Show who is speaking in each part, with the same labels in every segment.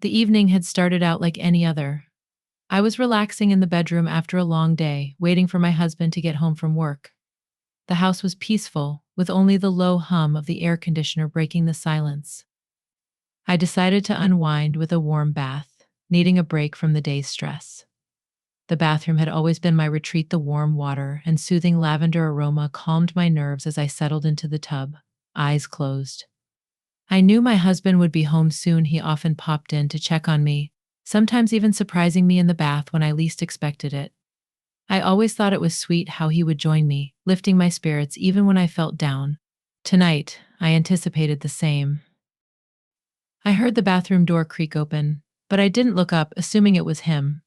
Speaker 1: The evening had started out like any other. I was relaxing in the bedroom after a long day, waiting for my husband to get home from work. The house was peaceful, with only the low hum of the air conditioner breaking the silence. I decided to unwind with a warm bath, needing a break from the day's stress. The bathroom had always been my retreat. The warm water and soothing lavender aroma calmed my nerves as I settled into the tub, eyes closed. I knew my husband would be home soon. He often popped in to check on me, sometimes even surprising me in the bath when I least expected it. I always thought it was sweet how he would join me, lifting my spirits even when I felt down. Tonight, I anticipated the same. I heard the bathroom door creak open, but I didn't look up, assuming it was him.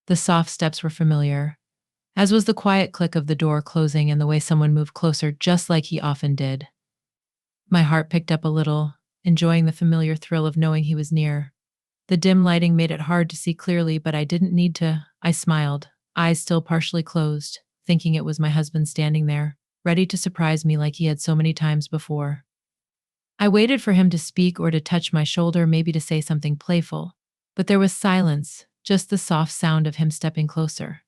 Speaker 1: The soft steps were familiar, as was the quiet click of the door closing and the way someone moved closer just like he often did. My heart picked up a little, enjoying the familiar thrill of knowing he was near. The dim lighting made it hard to see clearly, but I didn't need to. I smiled, eyes still partially closed, thinking it was my husband standing there, ready to surprise me like he had so many times before. I waited for him to speak or to touch my shoulder, maybe to say something playful, but there was silence, just the soft sound of him stepping closer.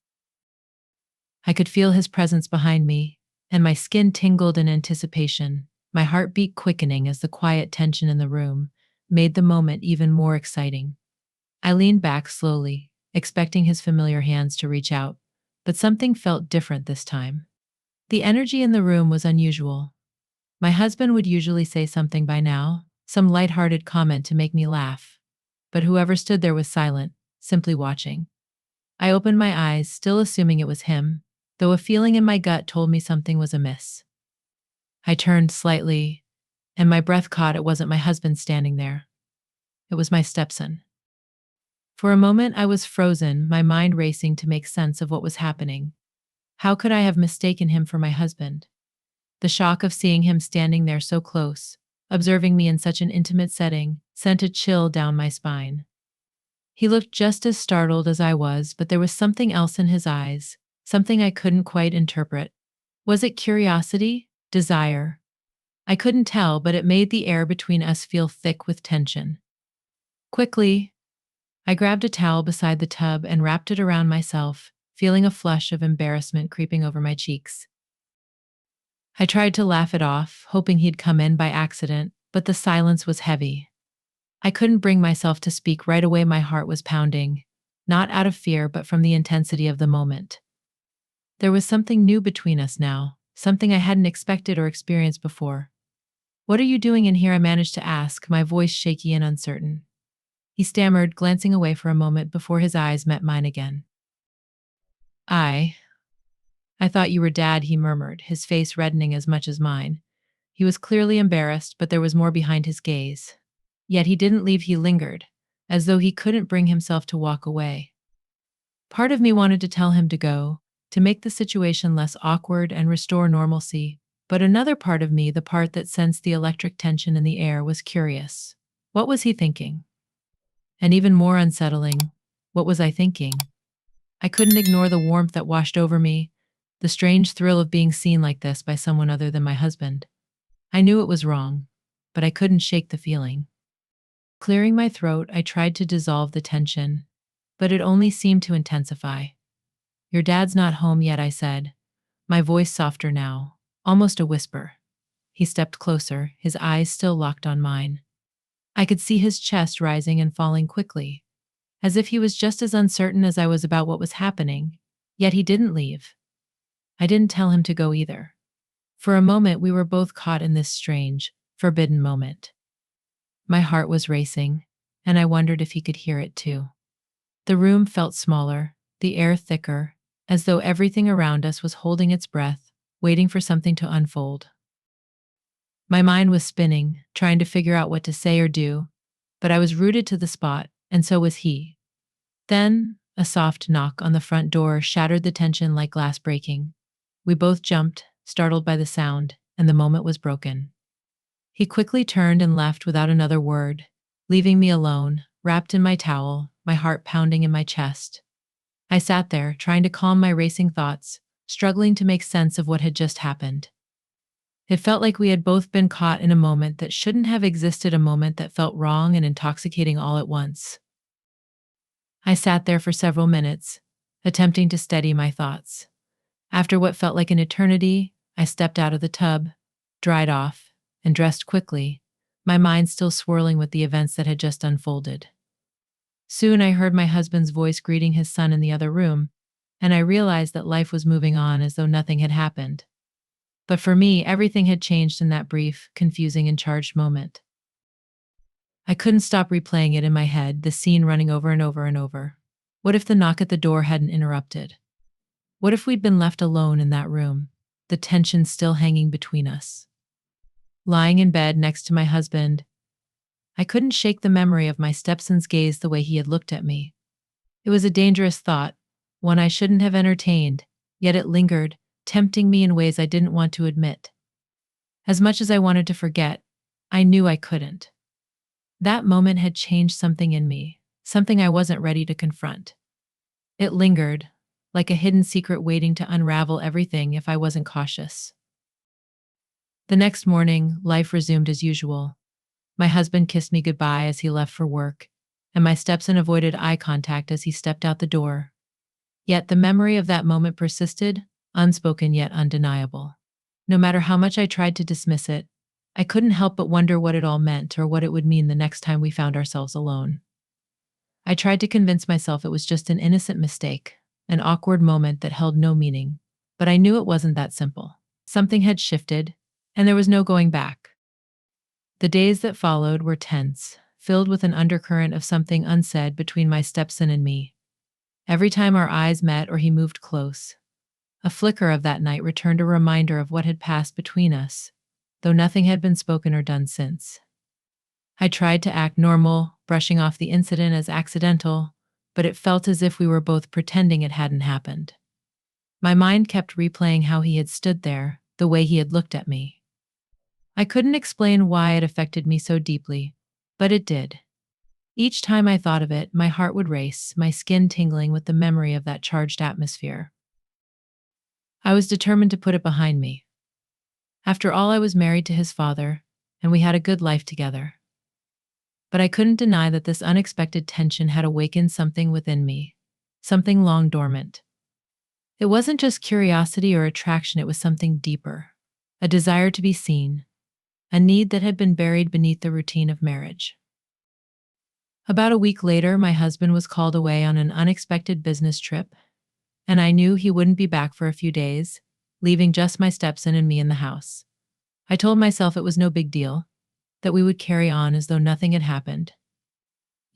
Speaker 1: I could feel his presence behind me, and my skin tingled in anticipation, my heartbeat quickening as the quiet tension in the room made the moment even more exciting. I leaned back slowly, expecting his familiar hands to reach out, but something felt different this time. The energy in the room was unusual. My husband would usually say something by now, some lighthearted comment to make me laugh, but whoever stood there was silent, simply watching. I opened my eyes, still assuming it was him, though a feeling in my gut told me something was amiss. I turned slightly, and my breath caught. It wasn't my husband standing there. It was my stepson. For a moment, I was frozen, my mind racing to make sense of what was happening. How could I have mistaken him for my husband? The shock of seeing him standing there so close, observing me in such an intimate setting, sent a chill down my spine. He looked just as startled as I was, but there was something else in his eyes, something I couldn't quite interpret. Was it curiosity? Desire? I couldn't tell, but it made the air between us feel thick with tension. Quickly, I grabbed a towel beside the tub and wrapped it around myself, feeling a flush of embarrassment creeping over my cheeks. I tried to laugh it off, hoping he'd come in by accident, but the silence was heavy. I couldn't bring myself to speak right away. My heart was pounding, not out of fear, but from the intensity of the moment. There was something new between us now, something I hadn't expected or experienced before. "What are you doing in here?" I managed to ask, my voice shaky and uncertain. He stammered, glancing away for a moment before his eyes met mine again. I I thought you were Dad," he murmured, his face reddening as much as mine. He was clearly embarrassed, but there was more behind his gaze. Yet he didn't leave. He lingered, as though he couldn't bring himself to walk away. Part of me wanted to tell him to go, to make the situation less awkward and restore normalcy, but another part of me, the part that sensed the electric tension in the air, was curious. What was he thinking? And even more unsettling, what was I thinking? I couldn't ignore the warmth that washed over me, the strange thrill of being seen like this by someone other than my husband. I knew it was wrong, but I couldn't shake the feeling. Clearing my throat, I tried to dissolve the tension, but it only seemed to intensify. "Your dad's not home yet," I said, my voice softer now, almost a whisper. He stepped closer, his eyes still locked on mine. I could see his chest rising and falling quickly, as if he was just as uncertain as I was about what was happening, yet he didn't leave. I didn't tell him to go either. For a moment, we were both caught in this strange, forbidden moment. My heart was racing, and I wondered if he could hear it too. The room felt smaller, the air thicker, as though everything around us was holding its breath, waiting for something to unfold. My mind was spinning, trying to figure out what to say or do, but I was rooted to the spot, and so was he. Then, a soft knock on the front door shattered the tension like glass breaking. We both jumped, startled by the sound, and the moment was broken. He quickly turned and left without another word, leaving me alone, wrapped in my towel, my heart pounding in my chest. I sat there, trying to calm my racing thoughts, struggling to make sense of what had just happened. It felt like we had both been caught in a moment that shouldn't have existed, a moment that felt wrong and intoxicating all at once. I sat there for several minutes, attempting to steady my thoughts. After what felt like an eternity, I stepped out of the tub, dried off, and dressed quickly, my mind still swirling with the events that had just unfolded. Soon I heard my husband's voice greeting his son in the other room, and I realized that life was moving on as though nothing had happened. But for me, everything had changed in that brief, confusing, and charged moment. I couldn't stop replaying it in my head, the scene running over and over and over. What if the knock at the door hadn't interrupted? What if we'd been left alone in that room, the tension still hanging between us? Lying in bed next to my husband, I couldn't shake the memory of my stepson's gaze, the way he had looked at me. It was a dangerous thought, one I shouldn't have entertained, yet it lingered, tempting me in ways I didn't want to admit. As much as I wanted to forget, I knew I couldn't. That moment had changed something in me, something I wasn't ready to confront. It lingered, like a hidden secret waiting to unravel everything if I wasn't cautious. The next morning, life resumed as usual. My husband kissed me goodbye as he left for work, and my stepson avoided eye contact as he stepped out the door. Yet the memory of that moment persisted, unspoken yet undeniable. No matter how much I tried to dismiss it, I couldn't help but wonder what it all meant or what it would mean the next time we found ourselves alone. I tried to convince myself it was just an innocent mistake, an awkward moment that held no meaning, but I knew it wasn't that simple. Something had shifted, and there was no going back. The days that followed were tense, filled with an undercurrent of something unsaid between my stepson and me. Every time our eyes met or he moved close, a flicker of that night returned, a reminder of what had passed between us, though nothing had been spoken or done since. I tried to act normal, brushing off the incident as accidental, but it felt as if we were both pretending it hadn't happened. My mind kept replaying how he had stood there, the way he had looked at me. I couldn't explain why it affected me so deeply, but it did. Each time I thought of it, my heart would race, my skin tingling with the memory of that charged atmosphere. I was determined to put it behind me. After all, I was married to his father, and we had a good life together. But I couldn't deny that this unexpected tension had awakened something within me, something long dormant. It wasn't just curiosity or attraction, it was something deeper, a desire to be seen, a need that had been buried beneath the routine of marriage. About a week later, my husband was called away on an unexpected business trip, and I knew he wouldn't be back for a few days, leaving just my stepson and me in the house. I told myself it was no big deal, that we would carry on as though nothing had happened.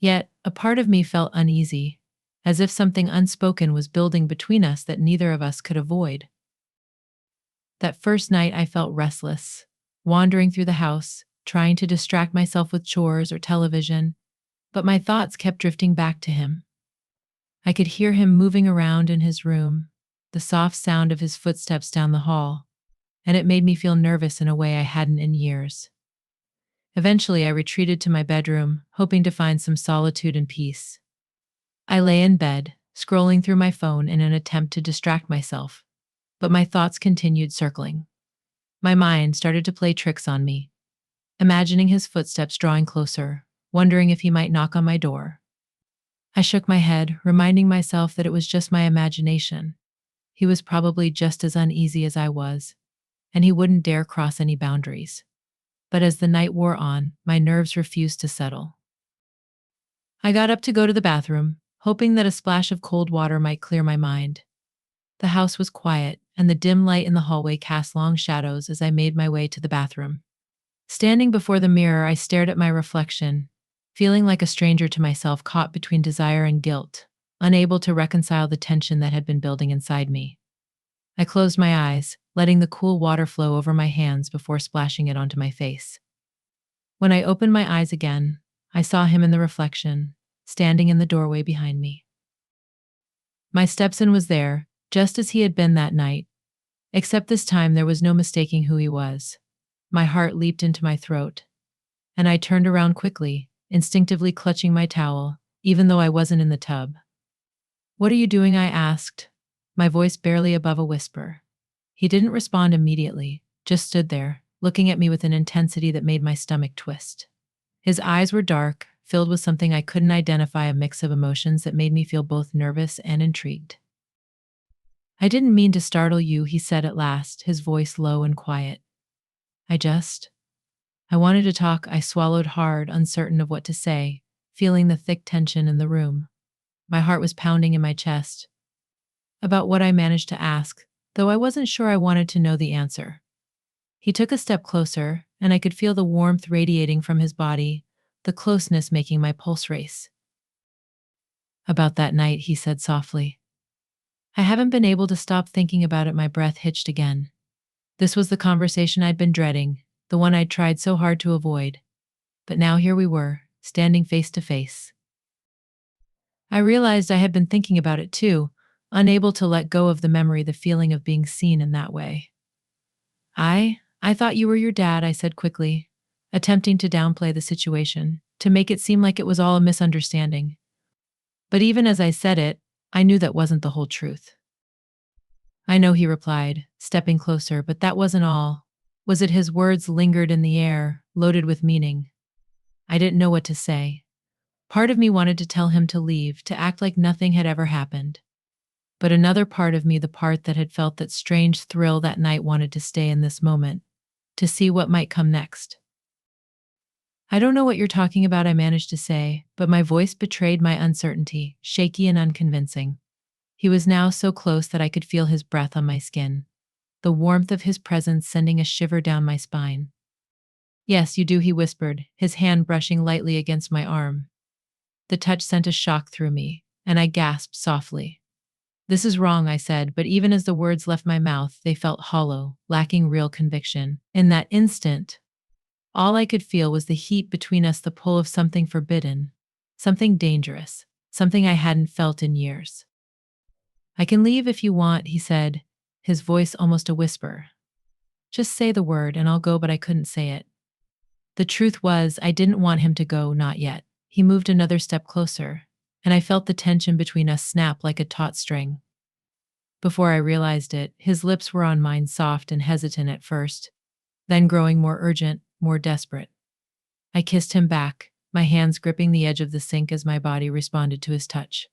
Speaker 1: Yet, a part of me felt uneasy, as if something unspoken was building between us that neither of us could avoid. That first night, I felt restless, wandering through the house, trying to distract myself with chores or television, but my thoughts kept drifting back to him. I could hear him moving around in his room, the soft sound of his footsteps down the hall, and it made me feel nervous in a way I hadn't in years. Eventually, I retreated to my bedroom, hoping to find some solitude and peace. I lay in bed, scrolling through my phone in an attempt to distract myself, but my thoughts continued circling. My mind started to play tricks on me, imagining his footsteps drawing closer, wondering if he might knock on my door. I shook my head, reminding myself that it was just my imagination. He was probably just as uneasy as I was, and he wouldn't dare cross any boundaries. But as the night wore on, my nerves refused to settle. I got up to go to the bathroom, hoping that a splash of cold water might clear my mind. The house was quiet, and the dim light in the hallway cast long shadows as I made my way to the bathroom. Standing before the mirror, I stared at my reflection, feeling like a stranger to myself, caught between desire and guilt, unable to reconcile the tension that had been building inside me. I closed my eyes, letting the cool water flow over my hands before splashing it onto my face. When I opened my eyes again, I saw him in the reflection, standing in the doorway behind me. My stepson was there, just as he had been that night, except this time there was no mistaking who he was. My heart leaped into my throat, and I turned around quickly, instinctively clutching my towel, even though I wasn't in the tub. "What are you doing?" I asked, my voice barely above a whisper. He didn't respond immediately, just stood there, looking at me with an intensity that made my stomach twist. His eyes were dark, filled with something I couldn't identify, a mix of emotions that made me feel both nervous and intrigued. "I didn't mean to startle you," he said at last, his voice low and quiet. I just, I wanted to talk." I swallowed hard, uncertain of what to say, feeling the thick tension in the room. My heart was pounding in my chest. About what I managed to ask, though I wasn't sure I wanted to know the answer. He took a step closer, and I could feel the warmth radiating from his body, the closeness making my pulse race. "About that night," he said softly. "I haven't been able to stop thinking about it." My breath hitched again. This was the conversation I'd been dreading, the one I'd tried so hard to avoid. But now here we were, standing face to face. I realized I had been thinking about it too, unable to let go of the memory, the feeling of being seen in that way. I thought you were your dad," I said quickly, attempting to downplay the situation, to make it seem like it was all a misunderstanding. But even as I said it, I knew that wasn't the whole truth. "I know," he replied, stepping closer, "but that wasn't all." Was it his words lingered in the air, loaded with meaning? I didn't know what to say. Part of me wanted to tell him to leave, to act like nothing had ever happened. But another part of me, the part that had felt that strange thrill that night, wanted to stay in this moment, to see what might come next. "I don't know what you're talking about," I managed to say, but my voice betrayed my uncertainty, shaky and unconvincing. He was now so close that I could feel his breath on my skin, the warmth of his presence sending a shiver down my spine. "Yes, you do," he whispered, his hand brushing lightly against my arm. The touch sent a shock through me, and I gasped softly. "This is wrong," I said, but even as the words left my mouth, they felt hollow, lacking real conviction. In that instant, all I could feel was the heat between us, the pull of something forbidden, something dangerous, something I hadn't felt in years. "I can leave if you want," he said, his voice almost a whisper. "Just say the word and I'll go," but I couldn't say it. The truth was, I didn't want him to go, not yet. He moved another step closer, and I felt the tension between us snap like a taut string. Before I realized it, his lips were on mine, soft and hesitant at first, then growing more urgent, more desperate. I kissed him back, my hands gripping the edge of the sink as my body responded to his touch.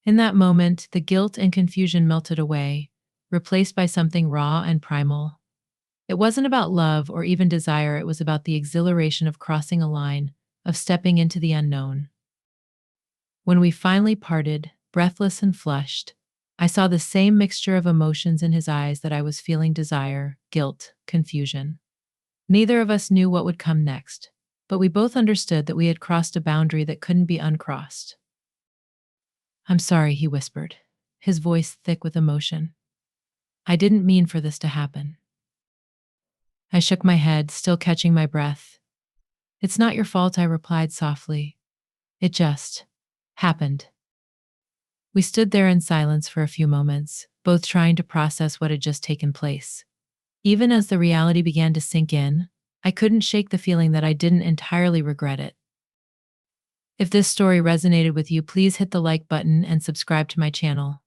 Speaker 1: In that moment, the guilt and confusion melted away, replaced by something raw and primal. It wasn't about love or even desire, it was about the exhilaration of crossing a line, of stepping into the unknown. When we finally parted, breathless and flushed, I saw the same mixture of emotions in his eyes that I was feeling: desire, guilt, confusion. Neither of us knew what would come next, but we both understood that we had crossed a boundary that couldn't be uncrossed. "I'm sorry," he whispered, his voice thick with emotion. "I didn't mean for this to happen." I shook my head, still catching my breath. "It's not your fault," I replied softly. "It just happened." We stood there in silence for a few moments, both trying to process what had just taken place. Even as the reality began to sink in, I couldn't shake the feeling that I didn't entirely regret it. If this story resonated with you, please hit the like button and subscribe to my channel.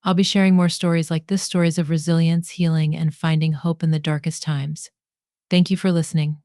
Speaker 1: I'll be sharing more stories like this, stories of resilience, healing, and finding hope in the darkest times. Thank you for listening.